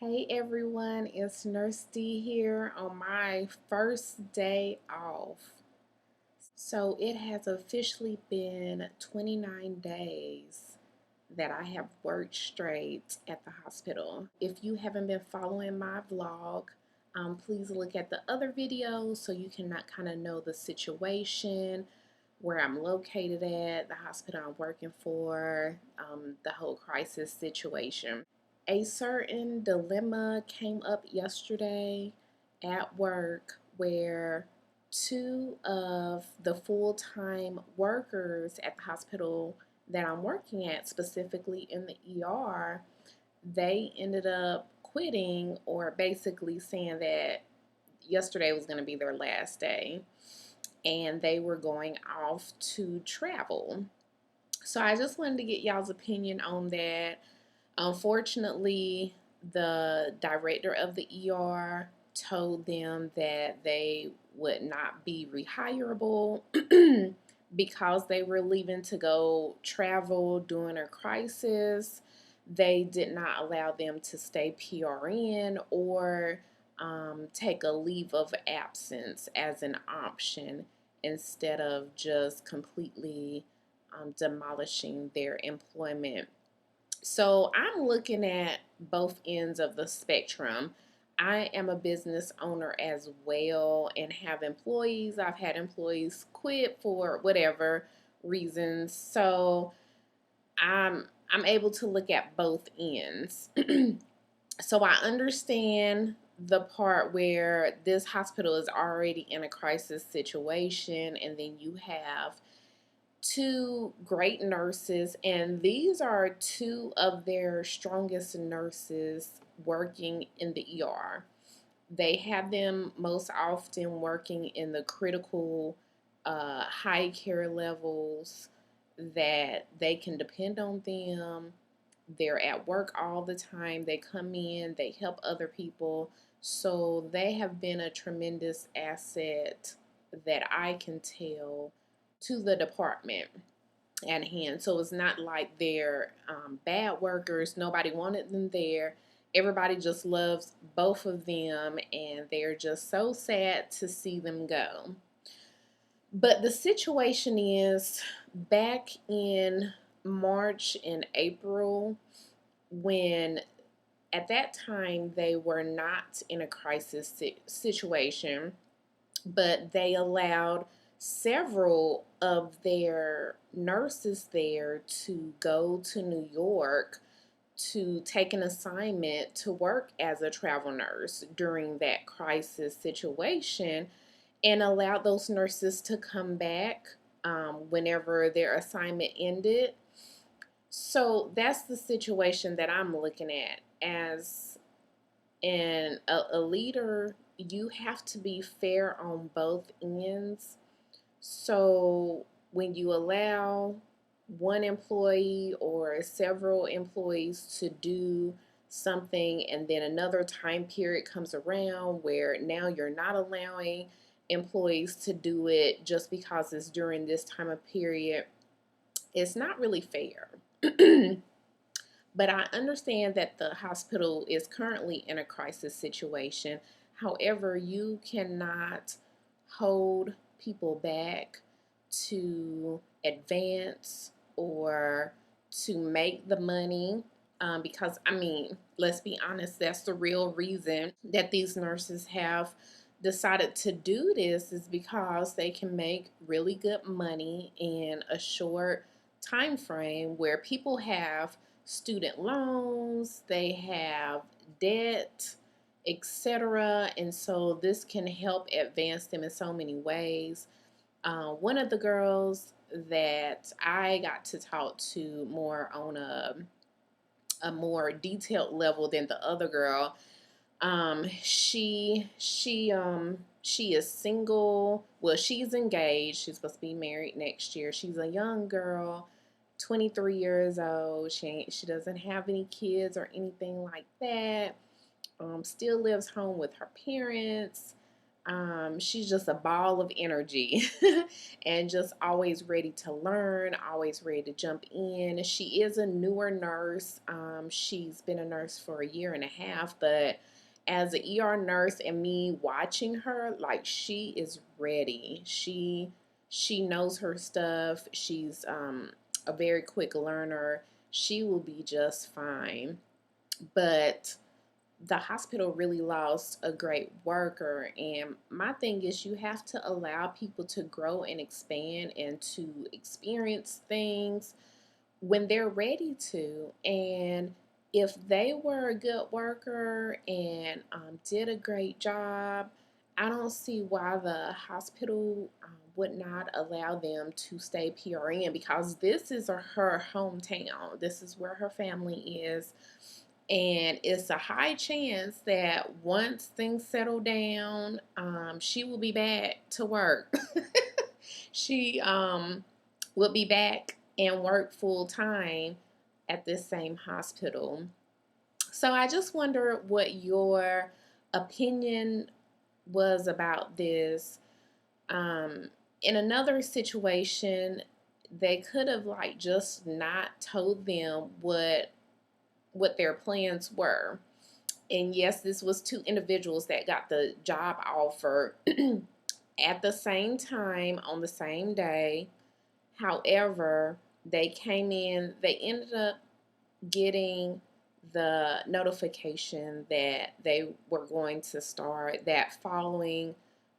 Hey everyone, it's Nurse D here on my first day off. So it has officially been 29 days that I have worked straight at the hospital. If you haven't been following my vlog, please look at the other videos so you can not kind of know the situation, where I'm located at, the hospital I'm working for, the whole crisis situation. A certain dilemma came up yesterday at work where two of the full time workers at the hospital that I'm working at, specifically in the ER, they ended up quitting or basically saying that yesterday was going to be their last day and they were going off to travel. So I just wanted to get y'all's opinion on that. Unfortunately, the director of the ER told them that they would not be rehirable because they were leaving to go travel during a crisis. They did not allow them to stay PRN or take a leave of absence as an option instead of just completely demolishing their employment. So I'm looking at both ends of the spectrum. I am a business owner as well and have employees. I've had employees quit for whatever reasons. So I'm able to look at both ends. So I understand the part where this hospital is already in a crisis situation and then you have two great nurses, and these are two of their strongest nurses working in the ER. They have them most often working in the critical, high care levels that they can depend on them. They're at work all the time. They come in, they help other people. So they have been a tremendous asset that I can tell to the department at hand. So it's not like they're bad workers. Nobody wanted them there. Everybody just loves both of them, and they're just so sad to see them go. But the situation is back in March and April, when at that time they were not in a crisis situation, but they allowed several of their nurses there to go to New York to take an assignment to work as a travel nurse during that crisis situation and allowed those nurses to come back whenever their assignment ended. So that's the situation that I'm looking at as a leader. You have to be fair on both ends. So when you allow one employee or several employees to do something and then another time period comes around where now you're not allowing employees to do it just because it's during this time of period, it's not really fair. But I understand that the hospital is currently in a crisis situation. However, you cannot hold people back to advance or to make the money, because, I mean, let's be honest, that's the real reason that these nurses have decided to do this, is because they can make really good money in a short time frame where people have student loans, they have debt, etc. And so this can help advance them in so many ways. One of the girls that I got to talk to more on a more detailed level than the other girl, she is single. Well, she's engaged. She's supposed to be married next year. She's a young girl, 23 years old. She doesn't have any kids or anything like that. Still lives home with her parents. She's just a ball of energy and just always ready to learn, always ready to jump in. She is a newer nurse. She's been a nurse for a year and a half, but as an ER nurse and me watching her, like she is ready. She knows her stuff. She's a very quick learner. She will be just fine. But the hospital really lost a great worker. And my thing is, you have to allow people to grow and expand and to experience things when they're ready to. And if they were a good worker and did a great job, I don't see why the hospital would not allow them to stay PRN, because this is her hometown. This is where her family is, and it's a high chance that once things settle down, she will be back to work. She will be back and work full time at this same hospital. So I just wonder what your opinion was about this. Um, in another situation, they could have like just not told them what their plans were. And yes, this was two individuals that got the job offer at the same time on the same day. However, they came in, they ended up getting the notification that they were going to start that following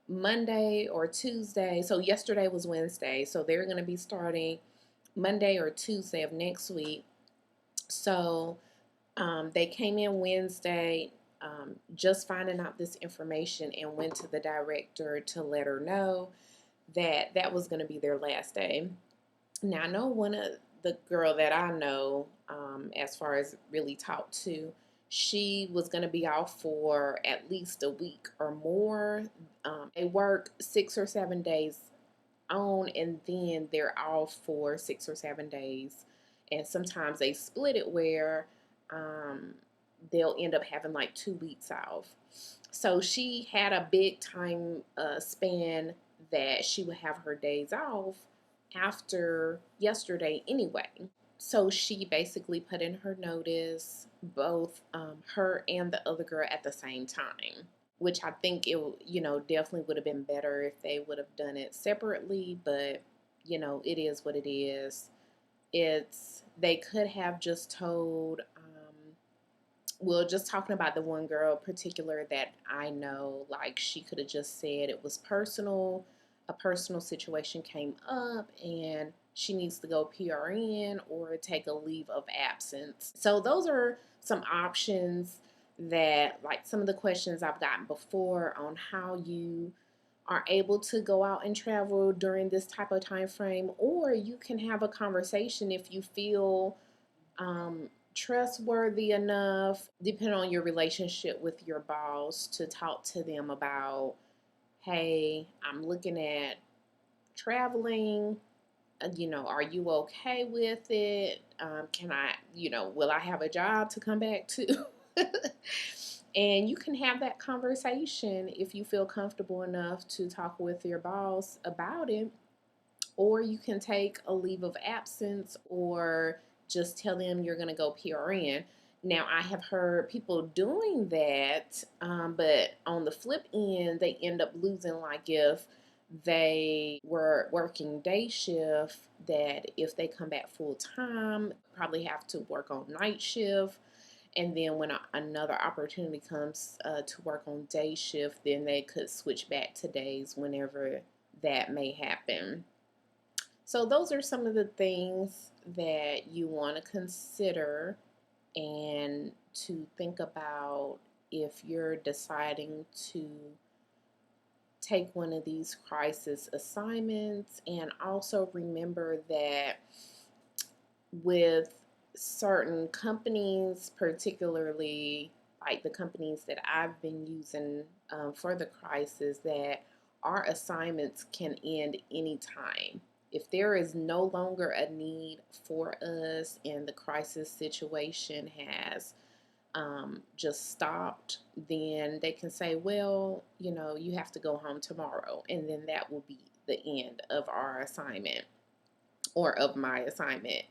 Monday or Tuesday. So yesterday was Wednesday. So they're going to be starting Monday or Tuesday of next week. So they came in Wednesday, just finding out this information, and went to the director to let her know that that was going to be their last day. Now, I know one of the girl that I know, as far as really talked to, she was going to be off for at least a week or more. They work 6 or 7 days on, and then they're off for 6 or 7 days. And sometimes they split it where um, they'll end up having like 2 weeks off. So she had a big time span that she would have her days off after yesterday anyway. So she basically put in her notice, both her and the other girl at the same time, which I think it, definitely would have been better if they would have done it separately, but it is what it is. They could have just told, well, just talking about the one girl in particular that I know, like she could have just said it was personal, a personal situation came up and she needs to go PRN or take a leave of absence. So those are some options that, like, some of the questions I've gotten before on how you are able to go out and travel during this type of time frame, or you can have a conversation if you feel trustworthy enough, depending on your relationship with your boss, to talk to them about, hey, I'm looking at traveling. Are you okay with it? Can I, will I have a job to come back to? And you can have that conversation if you feel comfortable enough to talk with your boss about it. Or you can take a leave of absence or just tell them you're going to go PRN. Now, I have heard people doing that, but on the flip end, they end up losing, like if they were working day shift, that if they come back full time, probably have to work on night shift. And then when another opportunity comes to work on day shift, then they could switch back to days whenever that may happen. So those are some of the things that you want to consider and to think about if you're deciding to take one of these crisis assignments. And also remember that with certain companies, particularly like the companies that I've been using for the crisis, that our assignments can end anytime. If there is no longer a need for us and the crisis situation has just stopped, then they can say, well, you have to go home tomorrow. And then that will be the end of our assignment or of my assignment.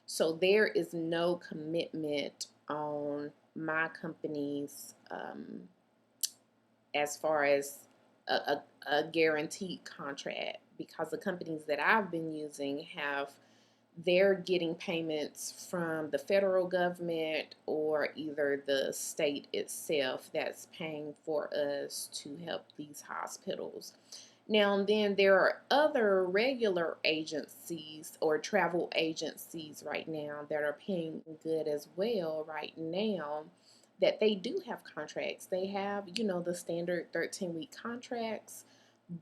So there is no commitment on my company's as far as a guaranteed contract, because the companies that I've been using they're getting payments from the federal government or either the state itself that's paying for us to help these hospitals. Now and then there are other regular agencies or travel agencies right now that are paying good as well right now, that they do have contracts. They have, the standard 13-week contracts.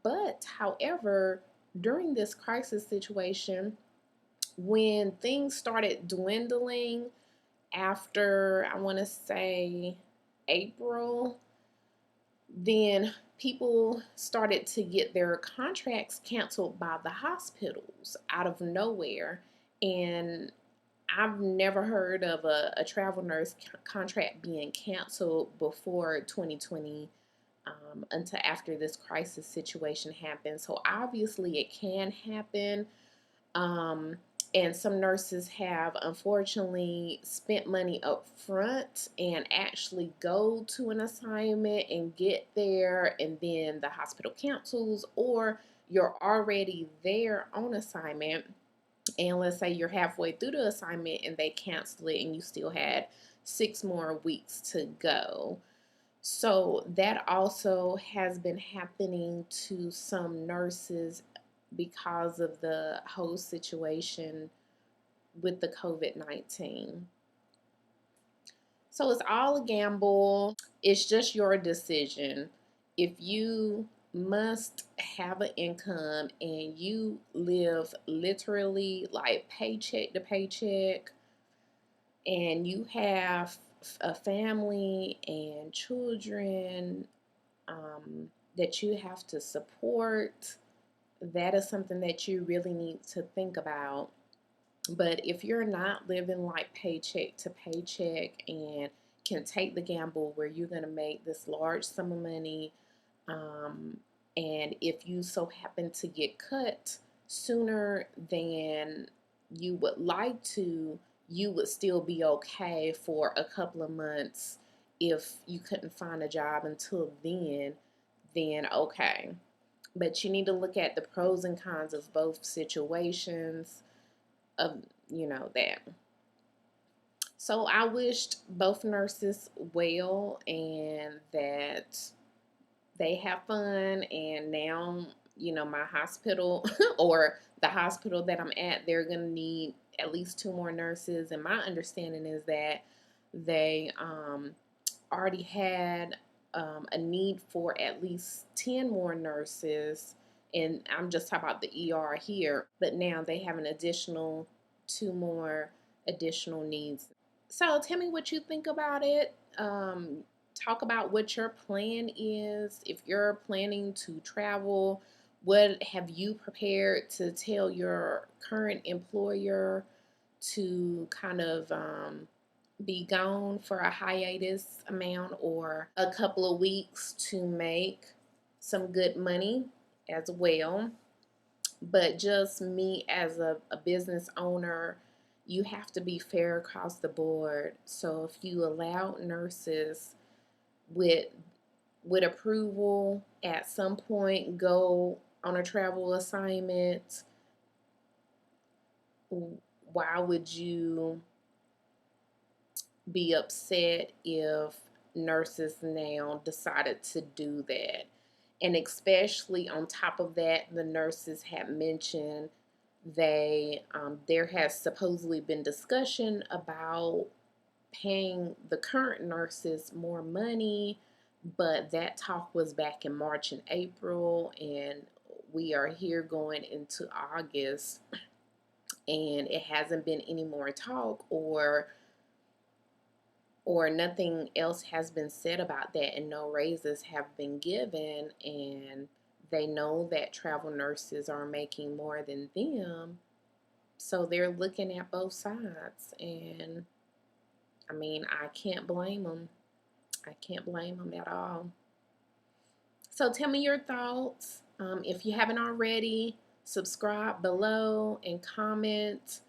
But however, during this crisis situation, when things started dwindling after, I want to say, April, then people started to get their contracts canceled by the hospitals out of nowhere. And I've never heard of a travel nurse contract being canceled before 2020, until after this crisis situation happened. So obviously it can happen. Um, and some nurses have unfortunately spent money up front and actually go to an assignment and get there, and then the hospital cancels, or you're already there on assignment, and let's say you're halfway through the assignment and they cancel it and you still had 6 more weeks to go. So that also has been happening to some nurses because of the whole situation with the COVID-19. So it's all a gamble. It's just your decision. If you must have an income and you live literally like paycheck to paycheck, and you have a family and children that you have to support, that is something that you really need to think about. But if you're not living like paycheck to paycheck and can take the gamble where you're going to make this large sum of money, um, and if you so happen to get cut sooner than you would like to, you would still be okay for a couple of months. If you couldn't find a job until then okay. But you need to look at the pros and cons of both situations of, that. So I wished both nurses well and that they have fun. And now, my hospital or the hospital that I'm at, they're going to need at least 2 more nurses. And my understanding is that they already had a need for at least 10 more nurses. And I'm just talking about the ER here, but now they have an additional 2 more additional needs. So tell me what you think about it. Talk about what your plan is. If you're planning to travel, what have you prepared to tell your current employer to kind of be gone for a hiatus amount or a couple of weeks to make some good money as well? But just me as a business owner, you have to be fair across the board. So if you allow nurses with approval at some point go on a travel assignment, why would you be upset if nurses now decided to do that? And especially on top of that, the nurses had mentioned there has supposedly been discussion about paying the current nurses more money, but that talk was back in March and April, and we are here going into August, and it hasn't been any more talk or nothing else has been said about that, and no raises have been given. And they know that travel nurses are making more than them, so they're looking at both sides. And I mean, I can't blame them. I can't blame them at all. So tell me your thoughts. If you haven't already, subscribe below and comment.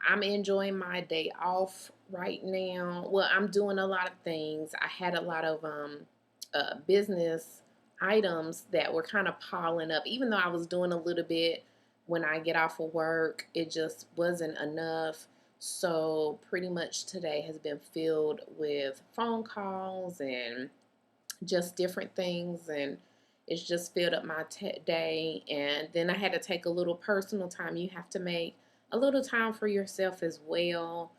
I'm enjoying my day off right now. Well, I'm doing a lot of things. I had a lot of business items that were kind of piling up. Even though I was doing a little bit when I get off of work, it just wasn't enough. So pretty much today has been filled with phone calls and just different things, and it's just filled up my day. And then I had to take a little personal time. You have to make a little time for yourself as well.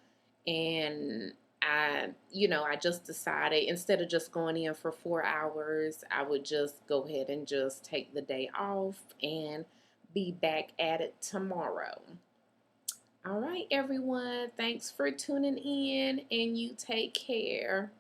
And I just decided instead of just going in for 4 hours, I would just go ahead and just take the day off and be back at it tomorrow. All right, everyone. Thanks for tuning in, and you take care.